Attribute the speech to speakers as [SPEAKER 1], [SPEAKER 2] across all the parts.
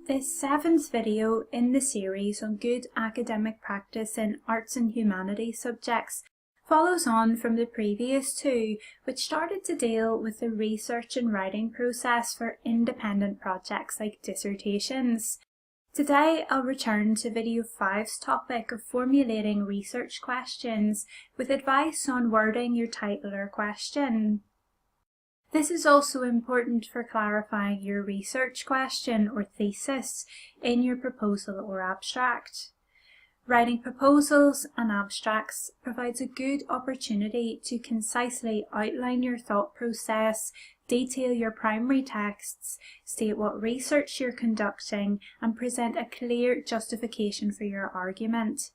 [SPEAKER 1] This seventh video in the series on good academic practice in arts and humanities subjects follows on from the previous two, which started to deal with the research and writing process for independent projects like dissertations. Today I'll return to video 5's topic of formulating research questions with advice on wording your title or question. This is also important for clarifying your research question or thesis in your proposal or abstract. Writing proposals and abstracts provides a good opportunity to concisely outline your thought process, detail your primary texts, state what research you're conducting, and present a clear justification for your argument.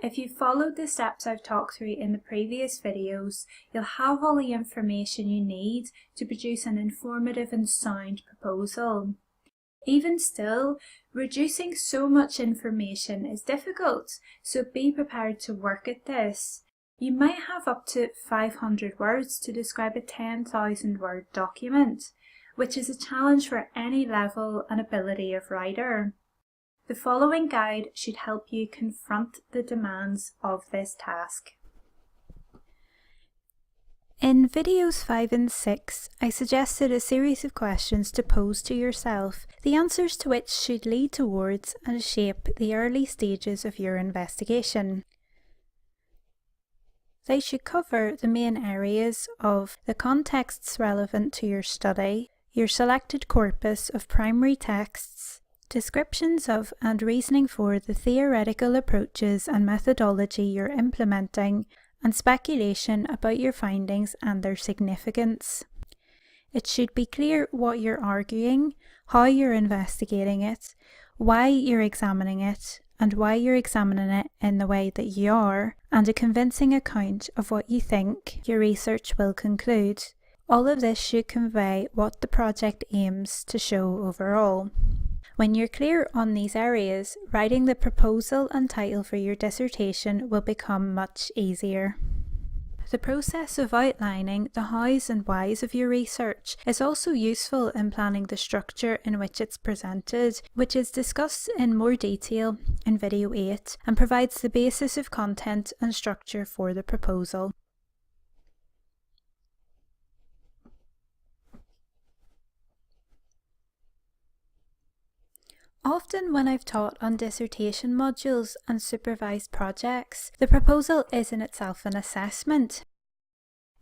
[SPEAKER 1] If you followed the steps I've talked through in the previous videos, you'll have all the information you need to produce an informative and sound proposal. Even still, reducing so much information is difficult, so be prepared to work at this. You might have up to 500 words to describe a 10,000 word document, which is a challenge for any level and ability of writer. The following guide should help you confront the demands of this task. In videos 5 and 6, I suggested a series of questions to pose to yourself, the answers to which should lead towards and shape the early stages of your investigation. They should cover the main areas of the contexts relevant to your study, your selected corpus of primary texts, descriptions of and reasoning for the theoretical approaches and methodology you're implementing, and speculation about your findings and their significance. It should be clear what you're arguing, how you're investigating it, why you're examining it, and why you're examining it in the way that you are, and a convincing account of what you think your research will conclude. All of this should convey what the project aims to show overall. When you're clear on these areas, writing the proposal and title for your dissertation will become much easier. The process of outlining the hows and whys of your research is also useful in planning the structure in which it's presented, which is discussed in more detail in video 8 and provides the basis of content and structure for the proposal. Often when I've taught on dissertation modules and supervised projects, the proposal is in itself an assessment.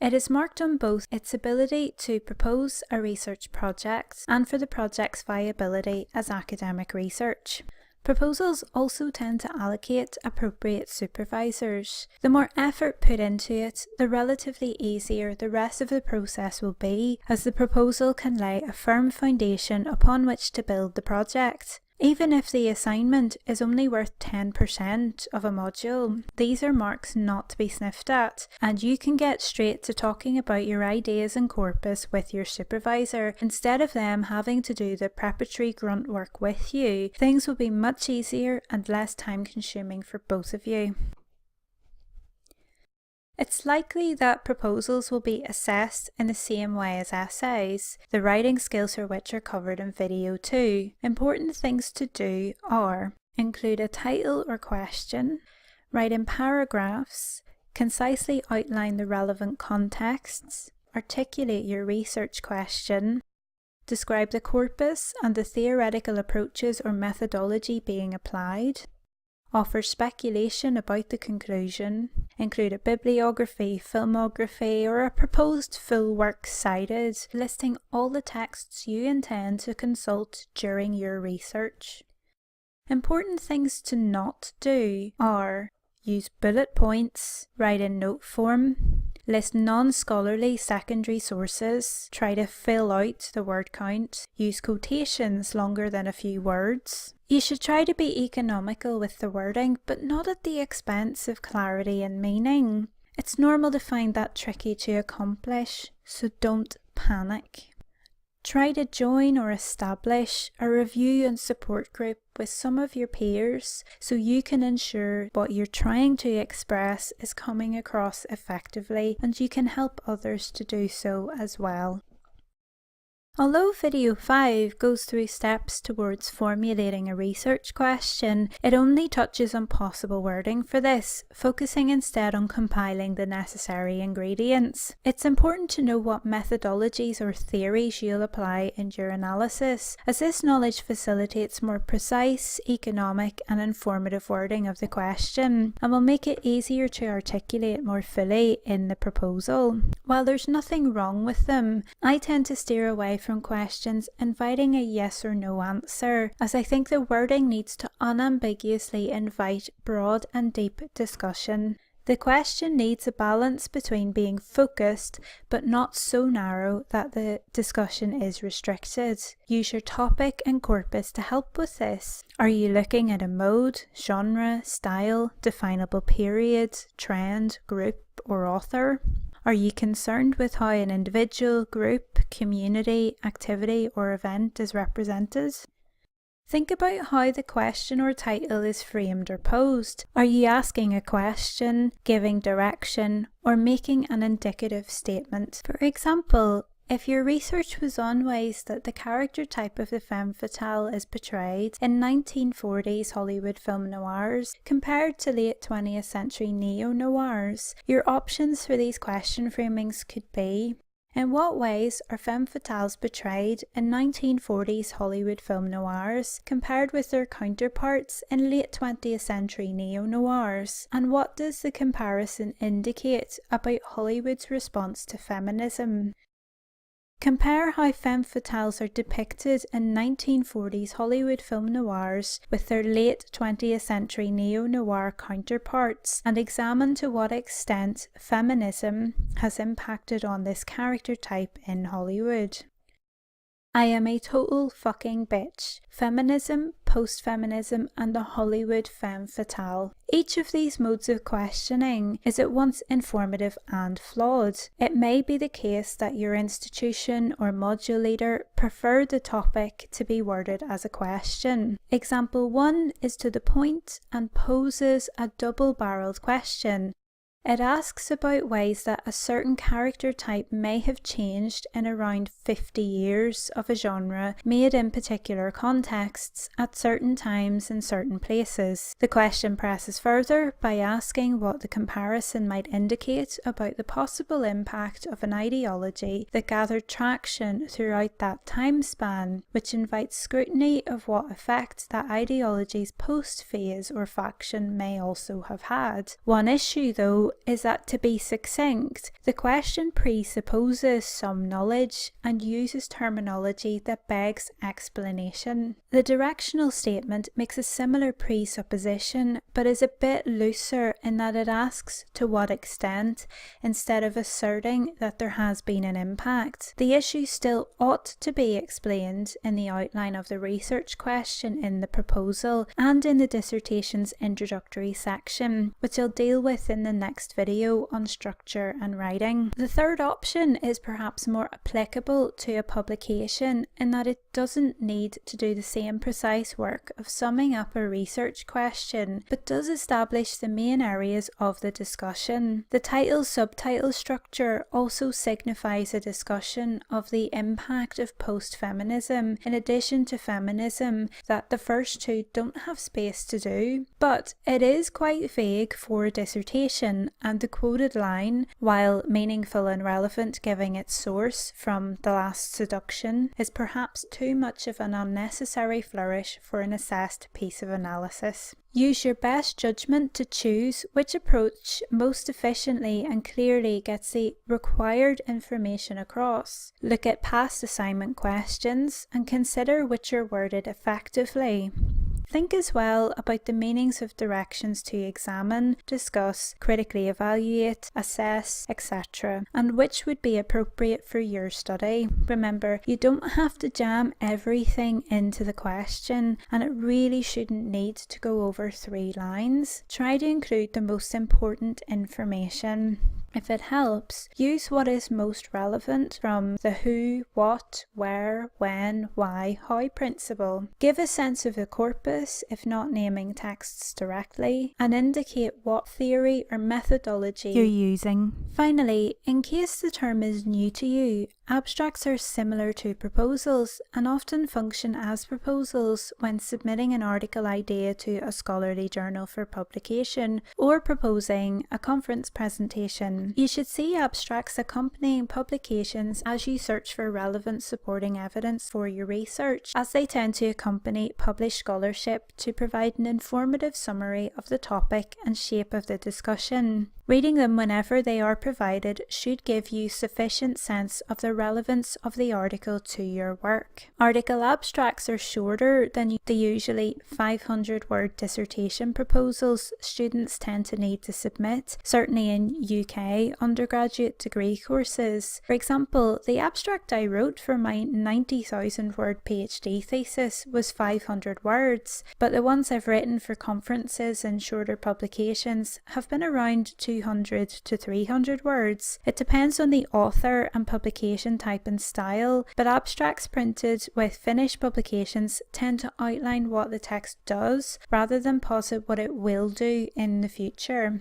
[SPEAKER 1] It is marked on both its ability to propose a research project and for the project's viability as academic research. Proposals also tend to allocate appropriate supervisors. The more effort put into it, the relatively easier the rest of the process will be, as the proposal can lay a firm foundation upon which to build the project. Even if the assignment is only worth 10% of a module, these are marks not to be sniffed at, and you can get straight to talking about your ideas and corpus with your supervisor instead of them having to do the preparatory grunt work with you. Things will be much easier and less time consuming for both of you. It's likely that proposals will be assessed in the same way as essays, the writing skills for which are covered in video 2. Important things to do are include a title or question, write in paragraphs, concisely outline the relevant contexts, articulate your research question, describe the corpus and the theoretical approaches or methodology being applied, offer speculation about the conclusion, include a bibliography, filmography, or a proposed full work cited, listing all the texts you intend to consult during your research. Important things to not do are use bullet points, write in note form, list non-scholarly secondary sources, try to fill out the word count, use quotations longer than a few words. You should try to be economical with the wording, but not at the expense of clarity and meaning. It's normal to find that tricky to accomplish, so don't panic. Try to join or establish a review and support group with some of your peers so you can ensure what you're trying to express is coming across effectively, and you can help others to do so as well. Although video 5 goes through steps towards formulating a research question, it only touches on possible wording for this, focusing instead on compiling the necessary ingredients. It's important to know what methodologies or theories you'll apply in your analysis, as this knowledge facilitates more precise, economic and informative wording of the question, and will make it easier to articulate more fully in the proposal. While there's nothing wrong with them, I tend to steer away from questions inviting a yes or no answer, as I think the wording needs to unambiguously invite broad and deep discussion. The question needs a balance between being focused but not so narrow that the discussion is restricted. Use your topic and corpus to help with this. Are you looking at a mode, genre, style, definable period, trend, group or author? Are you concerned with how an individual, group, community, activity or event is represented? Think about how the question or title is framed or posed. Are you asking a question, giving direction, or making an indicative statement? For example, if your research was on ways that the character type of the femme fatale is portrayed in 1940s Hollywood film noirs compared to late 20th century neo-noirs, your options for these question framings could be: in what ways are femme fatales portrayed in 1940s Hollywood film noirs compared with their counterparts in late 20th century neo-noirs? And what does the comparison indicate about Hollywood's response to feminism? Compare how femme fatales are depicted in 1940s Hollywood film noirs with their late 20th century neo-noir counterparts, and examine to what extent feminism has impacted on this character type in Hollywood. I am a total fucking bitch. Feminism, post-feminism and the Hollywood femme fatale. Each of these modes of questioning is at once informative and flawed. It may be the case that your institution or module leader preferred the topic to be worded as a question. Example 1 is to the point and poses a double-barreled question. It asks about ways that a certain character type may have changed in around 50 years of a genre made in particular contexts at certain times in certain places. The question presses further by asking what the comparison might indicate about the possible impact of an ideology that gathered traction throughout that time span, which invites scrutiny of what effect that ideology's post-phase or faction may also have had. One issue, though, is that to be succinct, the question presupposes some knowledge and uses terminology that begs explanation. The directional statement makes a similar presupposition, but is a bit looser in that it asks to what extent, instead of asserting that there has been an impact. The issue still ought to be explained in the outline of the research question in the proposal and in the dissertation's introductory section, which I'll deal with in the next video on structure and writing. The third option is perhaps more applicable to a publication in that it doesn't need to do the same precise work of summing up a research question, but does establish the main areas of the discussion. The title-subtitle structure also signifies a discussion of the impact of post-feminism in addition to feminism that the first two don't have space to do, but it is quite vague for a dissertation, and the quoted line, while meaningful and relevant giving its source from The Last Seduction, is perhaps too much of an unnecessary flourish for an assessed piece of analysis. Use your best judgment to choose which approach most efficiently and clearly gets the required information across. Look at past assignment questions and consider which are worded effectively. Think as well about the meanings of directions to examine, discuss, critically evaluate, assess, etc., and which would be appropriate for your study. Remember, you don't have to jam everything into the question, and it really shouldn't need to go over 3 lines. Try to include the most important information. If it helps, use what is most relevant from the who, what, where, when, why, how principle. Give a sense of the corpus, if not naming texts directly, and indicate what theory or methodology you're using. Finally, in case the term is new to you, abstracts are similar to proposals and often function as proposals when submitting an article idea to a scholarly journal for publication or proposing a conference presentation. You should see abstracts accompanying publications as you search for relevant supporting evidence for your research, as they tend to accompany published scholarship to provide an informative summary of the topic and shape of the discussion. Reading them whenever they are provided should give you sufficient sense of the relevance of the article to your work. Article abstracts are shorter than the usually 500-word dissertation proposals students tend to need to submit, certainly in UK undergraduate degree courses. For example, the abstract I wrote for my 90,000-word PhD thesis was 500 words, but the ones I've written for conferences and shorter publications have been around 200 to 300 words. It depends on the author and publication type and style, but abstracts printed with finished publications tend to outline what the text does rather than posit what it will do in the future.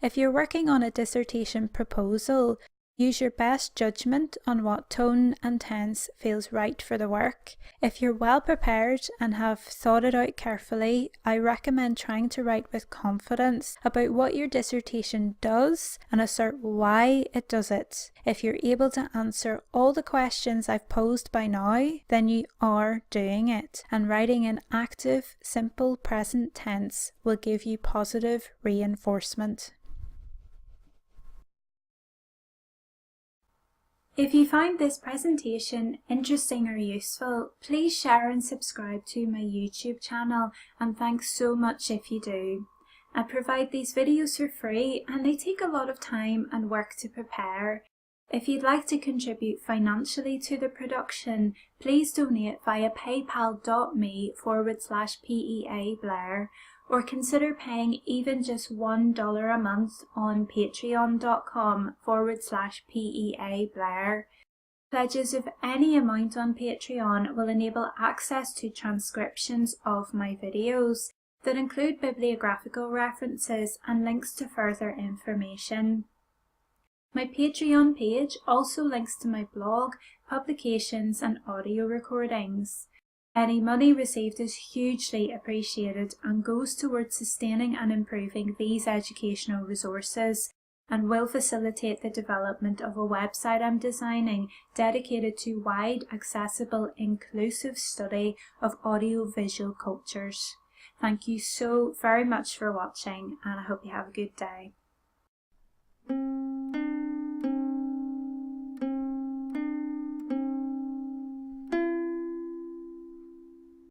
[SPEAKER 1] If you're working on a dissertation proposal, use your best judgment on what tone and tense feels right for the work. If you're well prepared and have thought it out carefully, I recommend trying to write with confidence about what your dissertation does and assert why it does it. If you're able to answer all the questions I've posed by now, then you are doing it, and writing in active, simple present tense will give you positive reinforcement. If you find this presentation interesting or useful, please share and subscribe to my YouTube channel, and thanks so much if you do. I provide these videos for free and they take a lot of time and work to prepare. If you'd like to contribute financially to the production, please donate via paypal.me/PEA Blair, or consider paying even just $1 a month on patreon.com/PEA Blair. Pledges of any amount on Patreon will enable access to transcriptions of my videos that include bibliographical references and links to further information. My Patreon page also links to my blog, publications and audio recordings. Any money received is hugely appreciated and goes towards sustaining and improving these educational resources, and will facilitate the development of a website I'm designing dedicated to wide, accessible, inclusive study of audiovisual cultures. Thank you so very much for watching, and I hope you have a good day.